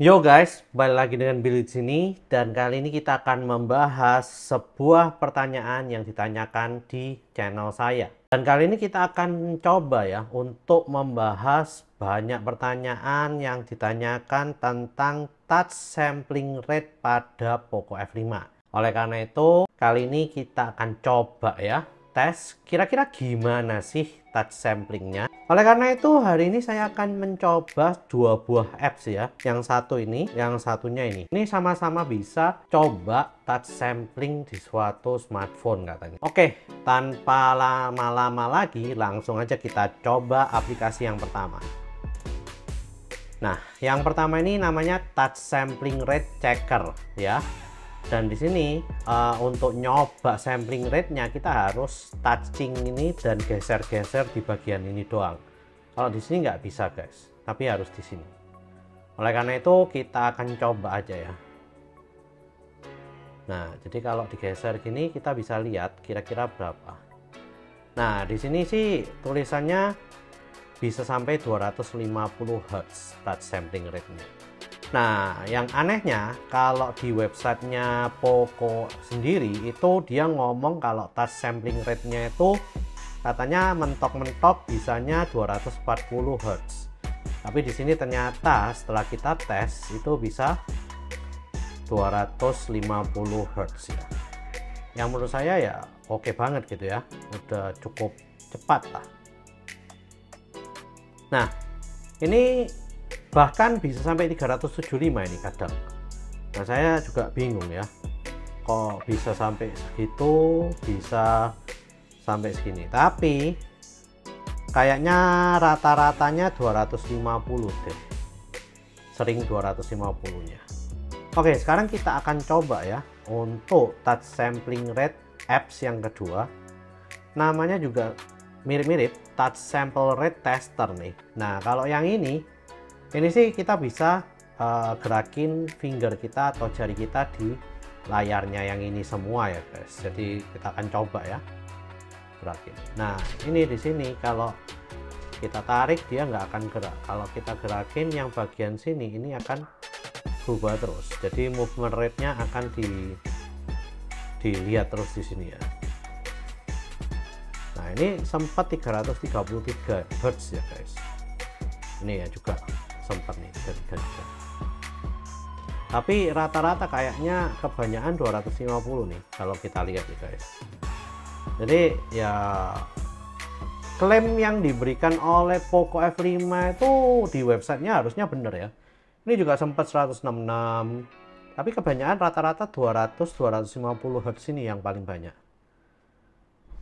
Yo guys, balik lagi dengan Billy di sini dan kali ini kita akan membahas sebuah pertanyaan yang ditanyakan di channel saya. Dan kali ini kita akan coba ya untuk membahas banyak pertanyaan yang ditanyakan tentang touch sampling rate pada Poco F5. Oleh karena itu, kali ini kita akan coba ya tes kira-kira gimana sih touch samplingnya. Oleh karena itu hari ini saya akan mencoba dua buah apps ya. Yang satu ini, yang satunya ini. Ini sama-sama bisa coba touch sampling di suatu smartphone katanya. Oke, tanpa lama-lama lagi langsung aja kita coba aplikasi yang pertama. Nah, yang pertama ini namanya touch sampling rate checker ya. Dan di sini untuk nyoba sampling rate-nya kita harus touching ini dan geser-geser di bagian ini doang. Kalau di sini nggak bisa guys, tapi harus di sini. Oleh karena itu kita akan coba aja ya. Nah, jadi kalau digeser gini kita bisa lihat kira-kira berapa. Nah, di sini sih tulisannya bisa sampai 250 Hz touch sampling rate-nya. Nah, yang anehnya kalau di websitenya Poco sendiri itu dia ngomong kalau touch sampling rate-nya itu katanya mentok-mentok bisanya 240 Hz. Tapi di sini ternyata setelah kita tes itu bisa 250 Hz ya. Yang menurut saya ya oke banget gitu ya. Udah cukup cepat lah. Nah, ini bahkan bisa sampai 375 ini kadang. Nah, saya juga bingung ya. Kok bisa sampai segitu, bisa sampai segini. Tapi kayaknya rata-ratanya 250 deh. Sering 250-nya. Oke, sekarang kita akan coba ya untuk touch sampling rate apps yang kedua. Namanya juga mirip-mirip, touch sample rate tester nih. Nah, kalau yang ini sih kita bisa gerakin finger kita atau jari kita di layarnya yang ini semua ya guys. Jadi kita akan coba ya gerakin. Nah, ini di sini kalau kita tarik dia nggak akan gerak. Kalau kita gerakin yang bagian sini ini akan berubah terus. Jadi movement rate-nya akan dilihat terus di sini ya. Nah, ini sempat 333 Hz ya guys. Ini ya juga sempat nih dari. Tapi rata-rata kayaknya kebanyakan 250 nih kalau kita lihat ya guys. Jadi ya klaim yang diberikan oleh Poco F5 itu di websitenya harusnya bener ya. Ini juga sempat 166, tapi kebanyakan rata-rata 200-250 Hz ini yang paling banyak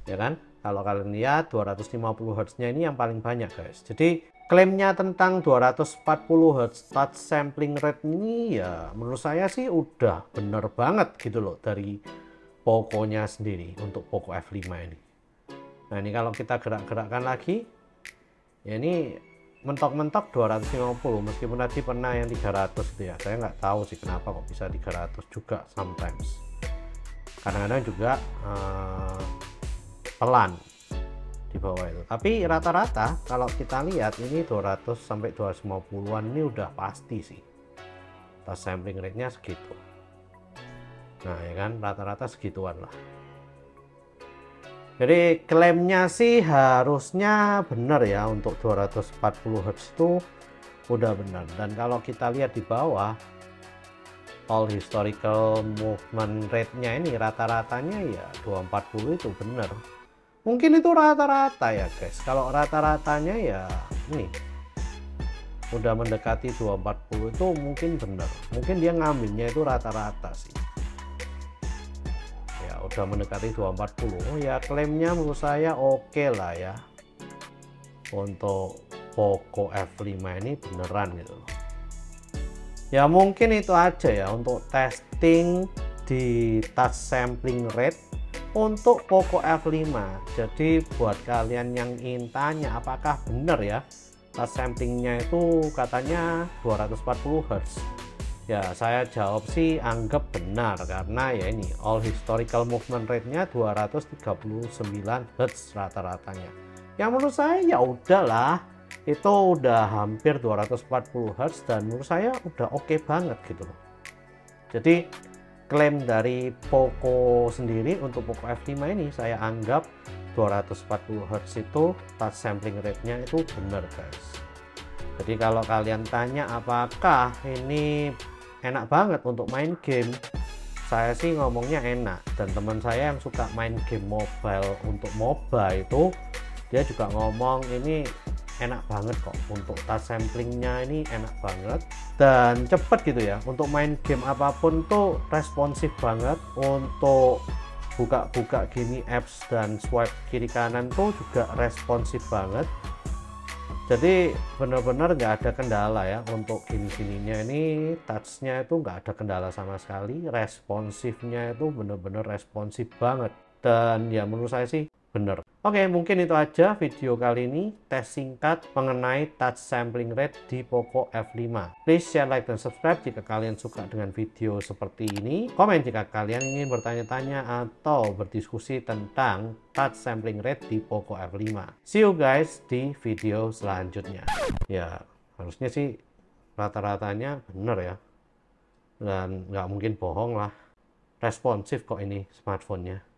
ya kan. Kalau kalian lihat 250 Hz nya ini yang paling banyak guys. Jadi klaimnya tentang 240 Hz touch sampling rate ini ya menurut saya sih udah bener banget gitu loh dari Poco-nya sendiri untuk Poco F5 ini. Nah, ini kalau kita gerak-gerakkan lagi ya ini mentok-mentok 250, meskipun tadi pernah yang 300 gitu ya. Saya nggak tahu sih kenapa kok bisa 300 juga sometimes. Kadang-kadang juga pelan di bawah itu. Tapi rata-rata kalau kita lihat ini 200 sampai 250-an ini udah pasti sih. Touch sampling rate-nya segitu. Nah, ya kan rata-rata segituan lah. Jadi klaimnya sih harusnya benar ya untuk 240 Hz itu udah benar. Dan kalau kita lihat di bawah all historical movement rate-nya ini rata-ratanya ya 240 itu benar. Mungkin itu rata-rata ya guys. Kalau rata-ratanya ya ini udah mendekati 240 itu mungkin benar. Mungkin dia ngambilnya itu rata-rata sih. Ya udah mendekati 240. Oh ya klaimnya menurut saya oke lah ya. Untuk Poco F5 ini beneran gitu. Ya mungkin itu aja ya untuk testing di touch sampling rate untuk Poco F5. Jadi buat kalian yang ingin tanya apakah benar ya touch samplingnya itu katanya 240 Hz, ya saya jawab sih anggap benar karena ya ini all historical movement rate-nya 239 Hz rata-ratanya. Ya menurut saya ya udahlah, itu udah hampir 240 Hz dan menurut saya udah oke banget gitu loh. Jadi klaim dari Poco sendiri untuk Poco F5 ini saya anggap 240 Hz itu touch sampling rate-nya itu benar guys. Jadi kalau kalian tanya apakah ini enak banget untuk main game, saya sih ngomongnya enak. Dan teman saya yang suka main game mobile untuk MOBA itu dia juga ngomong ini enak banget kok, untuk touch samplingnya ini enak banget dan cepet gitu ya. Untuk main game apapun tuh responsif banget, untuk buka-buka gini apps dan swipe kiri kanan tuh juga responsif banget. Jadi benar-benar nggak ada kendala ya untuk gini-gininya, ini touchnya itu nggak ada kendala sama sekali, responsifnya itu benar-benar responsif banget dan ya menurut saya sih bener. Oke, mungkin itu aja video kali ini, tes singkat mengenai touch sampling rate di Poco F5. Please share, like, dan subscribe jika kalian suka dengan video seperti ini. Komen jika kalian ingin bertanya-tanya atau berdiskusi tentang touch sampling rate di Poco F5. See you guys di video selanjutnya. Ya, harusnya sih rata-ratanya bener ya. Dan nggak mungkin bohong lah. Responsif kok ini smartphone-nya.